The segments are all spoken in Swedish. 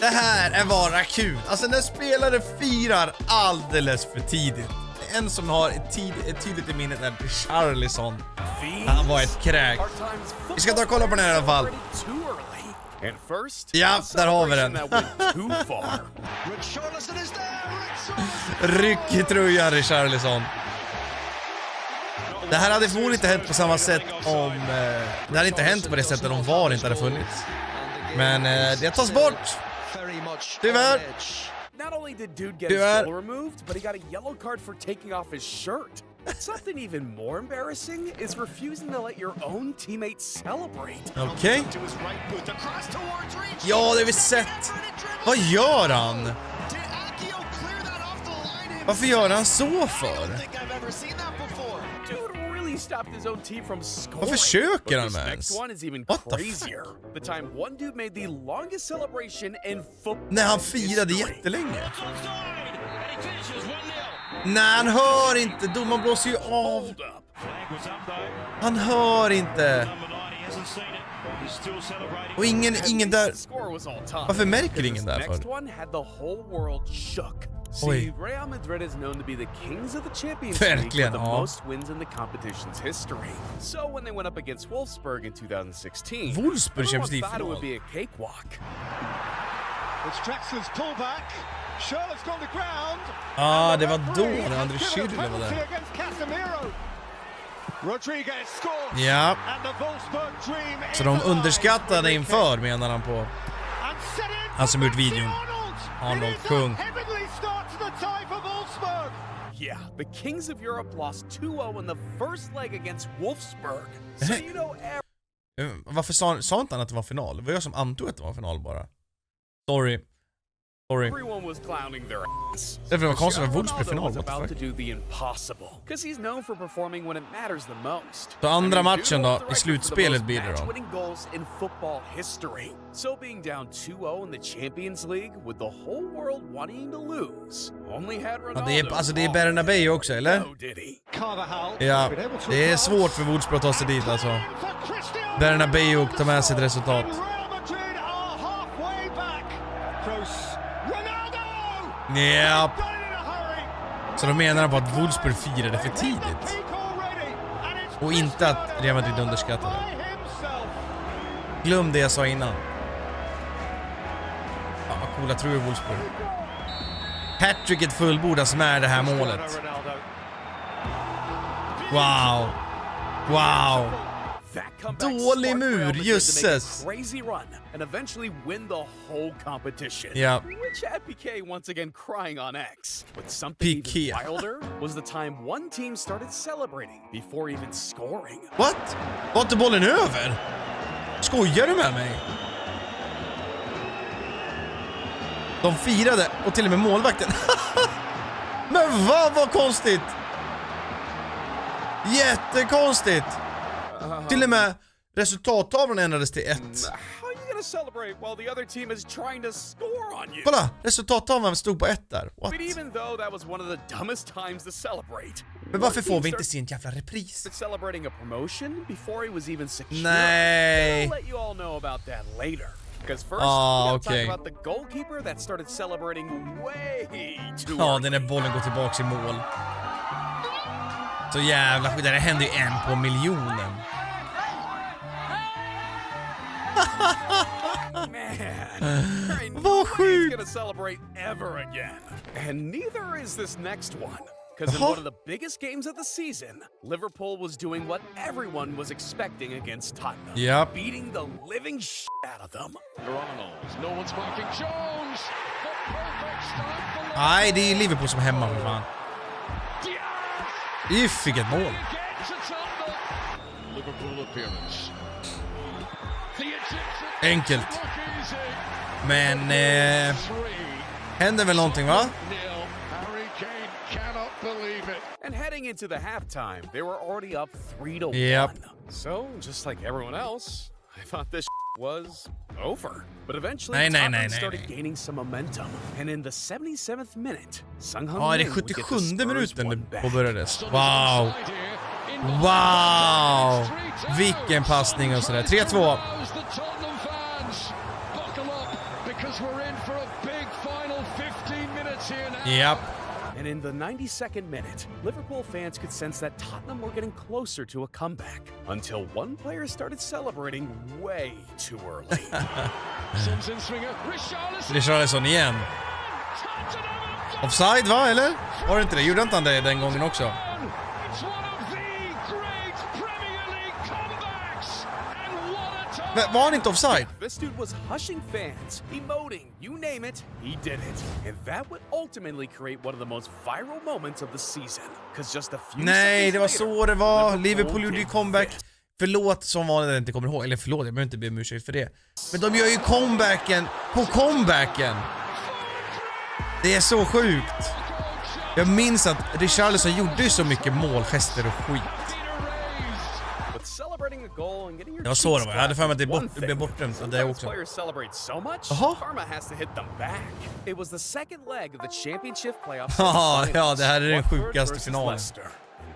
Det här är bara kul. Alltså när spelare firar alldeles för tidigt. En som har ett tydligt i minnet är Richarlison. Han var ett kräk. Vi ska ta och kolla på den här i alla fall. Ja, där har vi den. Ryck i tröjan, Richarlison. Det här hade förmodligen inte hänt på samma sätt om... det hade inte hänt på det sättet om VAR inte hade funnits. Men det tas bort. Tyvärr. Not only did dude get his goal removed, but he got a yellow card for taking off his shirt. Something even more embarrassing is refusing to let your own teammates celebrate. Okej. Ja, det har vi sett. Vad gör han? Varför gör han så för? Stopped his own team from scoring. Vad försöker han med? Next one is even crazier. The time one dude made the longest celebration in football. När han firade jättelänge. Nej, han hör inte. Domaren blåser ju av. Han hör inte. Och ingen där. Varför märker ingen där för? See, Real Madrid is known to be the kings of the Champions League with the most wins in the competition's history. So when they went up against Wolfsburg in 2016, Wolfsburg Champions League thought it would be a cakewalk. It's Draxler's pullback. Charlotte's gone to ground. Det var då när André Schürrle var där. Rodriguez scores. Ja. Så de underskattade inför, menar han på. Han som gjort videon. Arnold Kung. Yeah, the Kings of Europe lost 2-0 in the first leg against Wolfsburg. So you know varför sa inte han att det var final? Det var jag som antog att det var final bara. Sorry. Everyone was clowning their ass. Det var konstigt att Wolfsburg final. About to do the impossible because he's known for performing when it matters the most. Så andra matchen då i slutspelet blir det då. Winning goals in football history. So being down 2-0 in the Champions League with the whole world wanting to lose. Only had Ronaldo. Ja, det är Bernabéu också, eller? Ja, det är svårt för Wolfsburg att ta sig dit alltså. Bernabéu tar med sig ett resultat. Ja. Så de menar på att Wolfsburg firade för tidigt. Och inte att Real Madrid underskattade. Glöm det jag sa innan. Ja, vad coola tror jag Wolfsburg. Hattricket fullbordas med det här målet. Wow. Wow. Dålig mur, jösses. And eventually win the whole competition. Yeah. Which had PK once again crying on X. But something even wilder was the time one team started celebrating before even scoring. What? Var inte bollen över? Skojar du med mig? De firade och till och med målvakten. Men vad konstigt. Jättekonstigt. Till och med resultattavlan ändrades till 1. Celebrate while the other team is trying to score on you. Kolla, resultattavlan stod på 1 där. What? But even though that was one of the dumbest times to celebrate. Men varför får vi inte se en jävla repris? Celebrating a promotion before he was even secure. Nej. I'll let you all know about that later. Because first, we'll talk about the goalkeeper that started celebrating way too early. Ja, den där bollen går tillbaks i mål. Så jävla skit, det händer ju en på miljonen. Vad sjukt! Gonna celebrate ever again. And neither is this next one. Because in one of the biggest games of the season, Liverpool was doing what everyone was expecting against Tottenham. Yep. Beating the living shit out of them. No one's marking Jones. Nej, det är Liverpool som hemma för fan. Fick ett mål. Liverpool appearance. Enkelt. Men händer väl någonting, va? And heading into the halftime, they were already up 3-1. Yep. So, just like everyone else, I thought this was over. But eventually, Tottenham started gaining some momentum. And in the 77th minute, Ja, det är 77:e minuten det påbörjades. Wow. Wow. Vilken passning och sådär. 3-2. Japp. And in the 92nd minute, Liverpool fans could sense that Tottenham were getting closer to a comeback until one player started celebrating way too early. Richarlison igen. Offside va, eller? Var det inte det? Gjorde inte han det den gången också? Men var han inte offside? This dude was hushing fans, emoting, you name it, he did it. And that would ultimately create one of the most viral moments of the season. Because just a few Nej, det var så det var. Liverpool gjorde ju comeback. fit. Förlåt som vanligt jag inte kommer ihåg. Eller förlåt, jag behöver inte be om ursäkt för det. Men de gör ju comebacken på comebacken. Det är så sjukt. Jag minns att Richarlison gjorde ju så mycket målgester och skit. Jag såg det, jag hade för mig att det blev bortdömt av det också. Jaha? Ja, det här är den sjukaste finalen.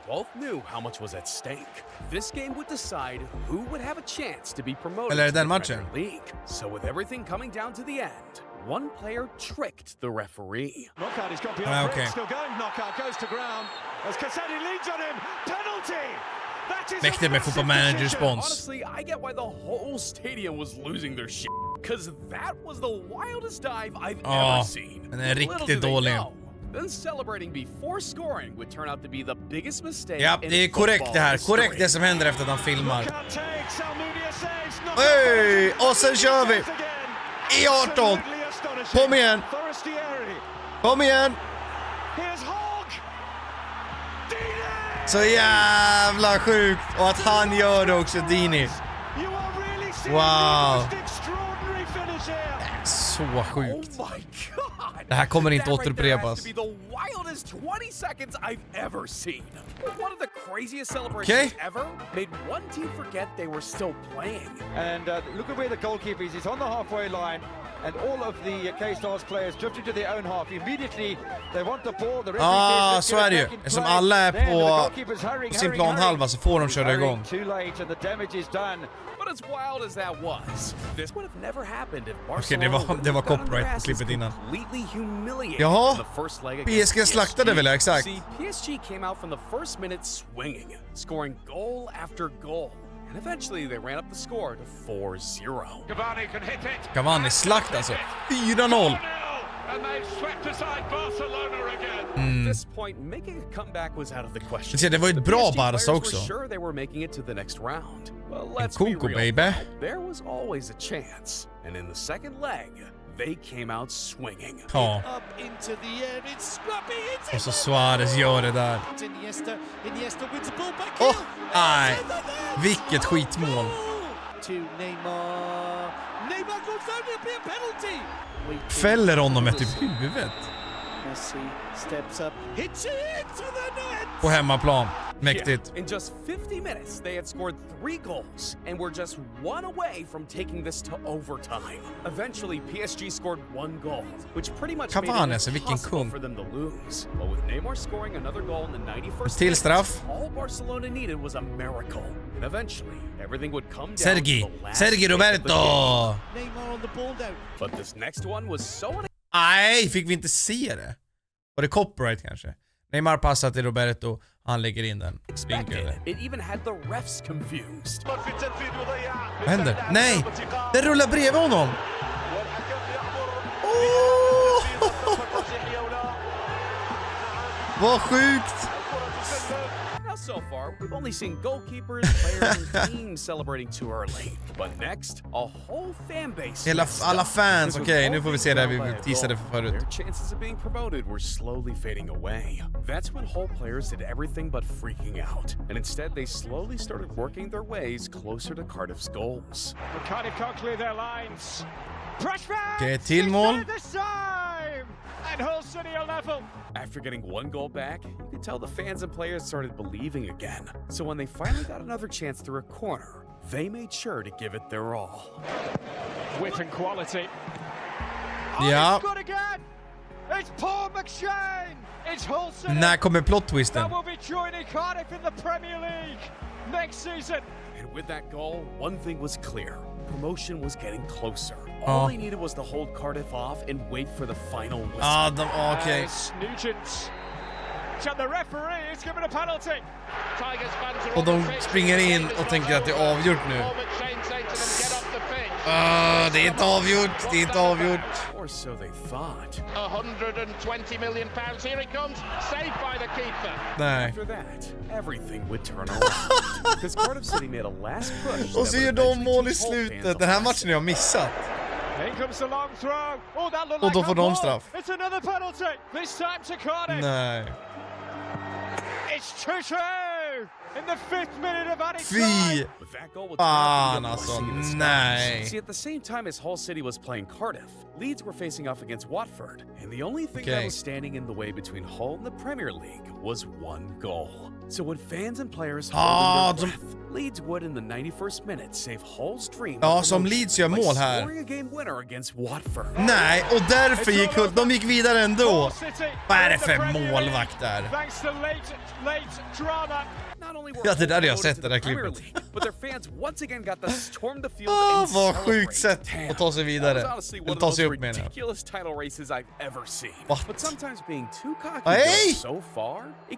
Both knew how much was at stake. This game would decide who would have a chance to be promoted Eller är det to den the matchen? Premier League. So with everything coming down to the end, one player tricked the referee. Knockout, he's got beyond Okay. still going. Knockout goes to ground as Kostar leads on him. Penalty. That is Mäktigt med Football Manager spons. Honestly, I get why the whole stadium was losing their shit. Because that was the wildest dive I've ever seen. Den är Little do riktigt they dålig. know, then celebrating before scoring would turn out to be the biggest mistake. Ja, det är korrekt det här. Korrekt det som händer efter att han filmar. Hej! Och sen kör vi! I 18! Kom igen! Kom igen! Så jävla sjukt! Och att han gör det också, Dini. Wow! Så sjukt. Oh my God! Det här kommer inte That right there has återupprepas. to be the wildest 20 seconds I've ever seen. One of the craziest celebrations Okay. ever made one team forget they were still playing. And look at where the goalkeeper is. He's on the halfway line. And all of the K-Stars players drifting to their own half. Immediately they want the ball. The referee says, Så är det ju. Eftersom alla är på sin planhalva så får de köra igång. Too late and the damage is done. But as wild as that was, this would have never happened if Okej, Barcelona det var would have gotten copyright their på klippet asses innan. completely humiliated Jaha. in the first leg against PSG slaktade väl, exakt. See, PSG came out from the first minute swinging, scoring goal after goal. And eventually they ran up the score to 4-0. Cavani can hit it. Cavani slakt alltså. 4-0. And they've swept aside Barcelona again. At this point, making a comeback was out of the question. Det var ju ett The bra PSG Barca players också. were sure they were making it to the next round. Well, let's Coco, be real. baby. There was always a chance. And in the second leg, they came out swinging. Ja. Up into the air, it's scrappy, it's Och så Suarez gör det där. Iniesta wins the ball back. Åh, nej. Vilket skitmål. To Neymar. Neymar goes down, it'll be a penalty. Fäller honom med typ huvudet. Messi steps up, hits it into the net. På hemmaplan. Mäktigt. Yeah. In just 50 minutes, they had scored 3 goals and were just one away from taking this to overtime. Eventually, PSG scored 1 goal, which pretty much Cavani, made alltså, it vilken impossible kung. for them to lose. But with Neymar scoring another goal in the 91st Till straff. minute, all Barcelona needed was a miracle. And eventually, everything would come down Sergi. to the last Sergi minute of the game. Roberto. Neymar on the ball now. But this next one was so Nej, fick vi inte se det? Var det copyright kanske? Neymar passar till Roberto. Han lägger in den. unexpected. It even had the refs confused. Vad händer? Nej! Den rullar bredvid honom! Oh! Vad sjukt! Now so far, we've only seen goalkeepers, players, and teams celebrating too early. But next, a whole fan base. Alla fans, okej, nu får vi se det vi Their teasade för förut. chances of being promoted were slowly fading away. That's when whole players did everything but freaking out. And instead, they slowly started working their ways closer to Cardiff's goals. Cardiff can't clear their lines. Okej, till mål. And Hull City are level. After getting 1 goal back, you could tell the fans and players started believing again. So when they finally got another chance through a corner, they made sure to give it their all. Wit and quality. Ja. It's good again. It's Paul McShane. It's Hull City. När kommer plot twisten? That will be joining Cardiff in the Premier League next season. And with that goal, one thing was clear. Promotion was getting closer. All they needed was to hold Cardiff off and wait for the final whistle. Okej. Nugent. The referee is given a penalty. Och de springer in och tänker att det är avgjort nu. Det är inte avgjort, det är inte avgjort. Or so they thought. 120 million pounds. Here it comes, saved by the keeper. Nej. After that, everything would turn around. Because Cardiff City made a last push. Och så gör de mål i slutet. Den här matchen har jag missat. In comes the long throw. Oh, that looked Och like då får de straff. It's another penalty. This time to Cardiff. Nej. It's 2-2 in the 5th minute of added Fy time. fan alltså, nej. See, at the same time as Hull City was playing Cardiff, Leeds were facing off against Watford, and the only thing that was standing in the way between Hull and the Premier League was one goal. So when fans and players held their breath, Leeds would in the 91st minute save Hull's dream. Ja, som Leeds gör mål här. Scoring a game winner against Watford. Nej, och därför gick de gick vidare ändå. Vad är det för målvakt där? Thanks to late drama. Ja, det där jag sett, det där klippet. Vad sjukt sätt att ta sig vidare. Eller ta sig upp med det. What? Hej!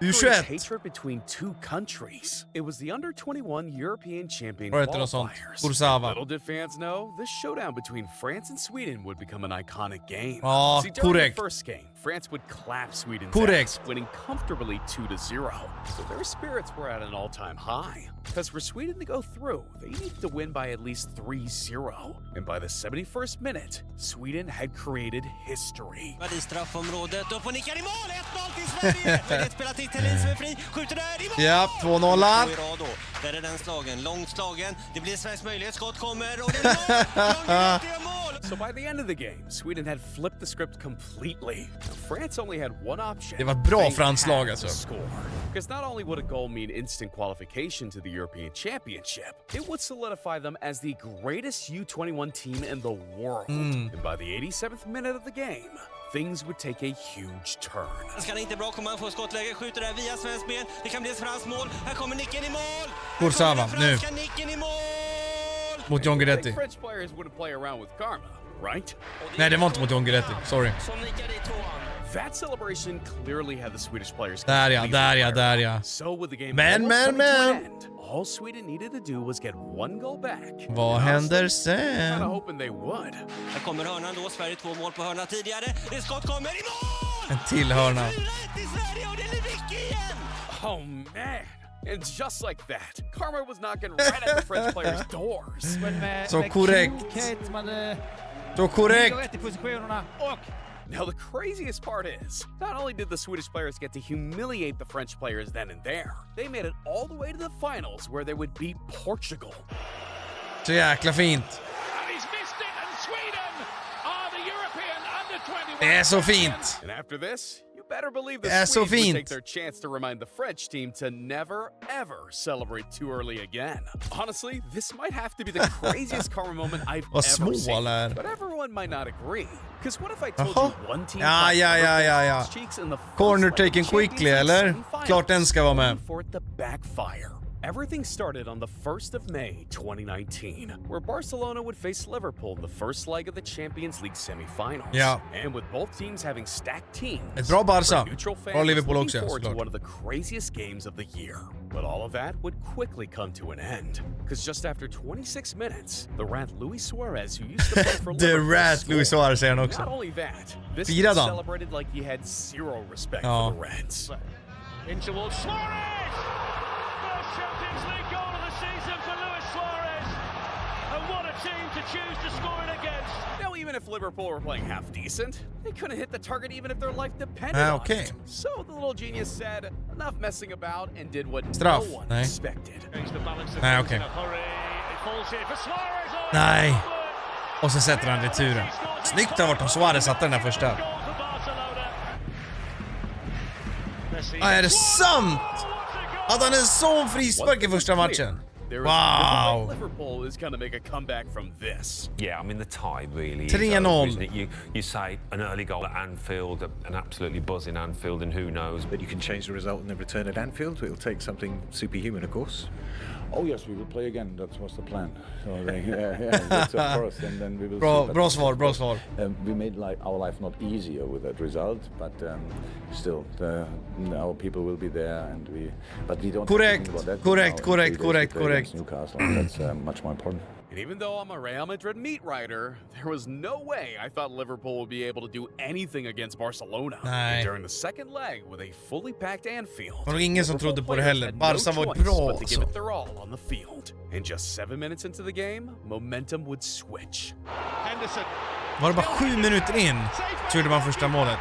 U21. between two countries. It was the under 21 European champion Vad heter det sånt? Kursava. Little did fans know, this showdown between France and Sweden would become an iconic game. Ja, See, during korrekt. the first game, France would clap Sweden's Korrekt. ass, winning comfortably 2-0. So their spirits were at an all-time high. Because for Sweden to go through, they needed to win by at least 3-0. And by the 71st minute, Sweden had created history. I straffområdet, upp och nickar i mål! 1-0 till Sverige! Väldigt spelat till Thelin som är fri, skjuter där i mål! Ja, 2-0. Där är den slagen, långt slagen. Det blir Sveriges möjlighet, skott kommer och det är mål! So by the end of the game, Sweden had flipped the script completely. France only had one option. Det var ett bra franskt lag alltså. Because not only would a goal mean instant qualification to the European Championship, it would solidify them as the greatest U21 team in the world. And by the 87th minute of the game, things would take a huge turn. Det ska inte bra komma, han får skottläge, skjuter där via svensk ben. Det kan bli ett franskt mål. Här kommer nicken i mål. Kursava, nu. Nicken i mål. Mot John Guidetti. French players wouldn't play around with karma, right? Nej, det var inte mot John Guidetti. Sorry. That celebration clearly had the Swedish players. Där ja. So with the game Men. end, all Sweden needed to do was get one goal back. Vad händer Kinda sen? hoping they would. Här kommer hörnan då, Sverige 2 mål på hörna tidigare. Det skott kommer i mål! En till hörna. 4-1 till Sverige och det är Ricky igen! Oh man. And just like that, karma was knocking right at the French players' doors. Så korrekt. Så korrekt. Now the craziest part is, not only did the Swedish players get to humiliate the French players then and there, they made it all the way to the finals where they would beat Portugal. Så jäkla fint. And he's missed it, and Sweden are the European under 21. Det är så fint. And after this, you better believe the Det är så Swedes would fint. take their chance to remind the French team to never, ever celebrate too early again. Honestly, this might have to be the craziest karma moment I've Vad ever små seen. där. But everyone might not agree. Because what if I told Jaha. you one team Ja. Corner taken quickly, eller? Klart den ska vara med. For it to backfire. Everything started on the 1st of May 2019, where Barcelona would face Liverpool in the first leg of the Champions League semi-finals. Ja. And with both teams having stacked teams, Ett bra Barca. neutral fans Bra Liverpool looking också, forward to såklart. one of the craziest games of the year. But all of that would quickly come to an end, because just after 26 minutes, the rat Luis Suarez, who used to play for The Liverpool, rat Luis Suarez säger han också. Not only that, this Firade was han. celebrated like he had zero respect Ja. for the Reds. In towards Suarez! First Champions League goal of the season for Luis Suarez. And what a team to choose to score it against. Now, even if Liverpool were playing half decent, they couldn't hit the target even if their life depended on Okay. it. So the little genius said, enough messing about, and did what Straff. no one Nej. expected. Change the balance of Nej, things okej. in a hurry. It falls here for Suarez. Oh, Nej. Och så sätter han returen. Snyggt har varit om Suarez satte den där första. goal for Barcelona. Messi. Är det sant? Hade han en sån frispark i första matchen? There is Wow. no way Liverpool is going to make a comeback from this. Yeah, I mean the tie really. 3-0. Is over, isn't it? You say an early goal at Anfield, an absolutely buzzing Anfield, and who knows? But you can change the result in the return at Anfield. It'll take something superhuman, of course. Oh yes, we will play again. That was the plan. So that's of course, and then we will. Bra svar. We made our life not easier with that result, but still, our people will be there, and we don't. Correct. Newcastle, and that's much more important. And even though I'm a Real Madrid meat writer, there was no way I thought Liverpool would be able to do anything against Barcelona. During the second leg with a fully packed Anfield. Det var ingen som trodde på det heller. Barca var bra to give it their all on the field. And just 7 minutes into the game, momentum would switch. Henderson. Var det bara 7 minuter in så gjorde man första målet.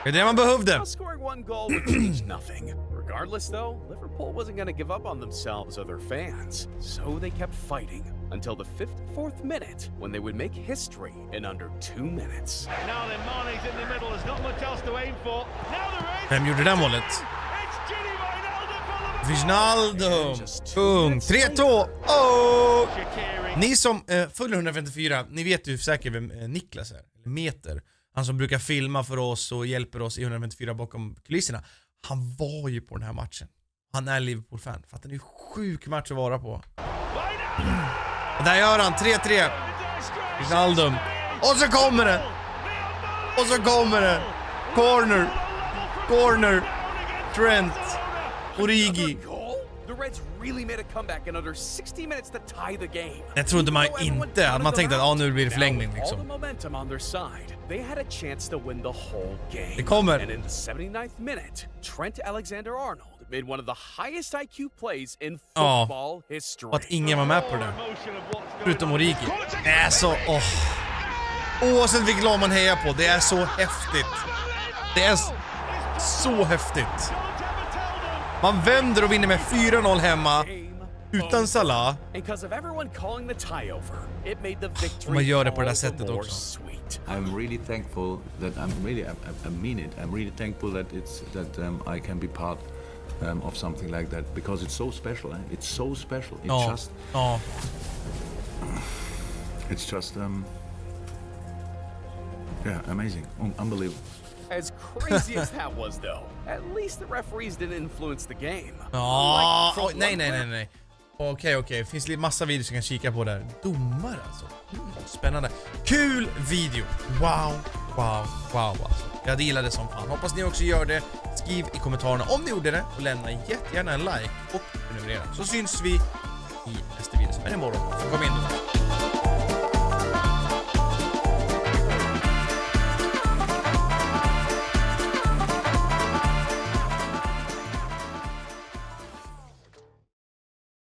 Det är det man behövde. Scoring one goal would change nothing. Regardless, though, Liverpool wasn't going to give up on themselves or their fans, so they kept fighting until the 54th minute, when they would make history in under 2 minutes. Now then, Mane's in the middle. There's not much else to aim for. Now the race. Vem gjorde det målet? Wijnaldum. Kung. 3-2. Oh! Ni som följer 154, ni vet ju säkert vem Niklas är. Meter. Han som brukar filma för oss och hjälper oss i 154 bakom kulisserna. Han var ju på den här matchen. Han är Liverpool-fan. För att det är en sjuk match att vara på. Och där gör han 3-3. Wijnaldum. Och så kommer det. Corner. Trent. Origi. Det trodde man inte. Man tänkte att nu blir det förlängning liksom. Det kommer. And in the 79th minute, Trent Alexander-Arnold made one of the highest IQ plays in football history. Att ingen var med på det. Förutom Origi. Det är så... Oavsett vilket lag man hejar på, det är så häftigt. Det är så häftigt. Man vänder och vinner med 4-0 hemma utan Salah. Och man gör det på det här sättet också. I'm really thankful that I mean it. I'm really thankful that I can be part of something like that because it's so special. It's so special. It's just amazing, unbelievable. As crazy as that was, though, at least the referees didn't influence the game. Nej. Okej. Finns det massa videos som kan kika på där. Domare alltså. Spännande. Kul video. Wow alltså. Jag gillar det som fan. Hoppas ni också gör det. Skriv i kommentarerna om ni gjorde det. Och lämna jättegärna en like och prenumerera. Så syns vi i nästa video som är imorgon. Så kom in då.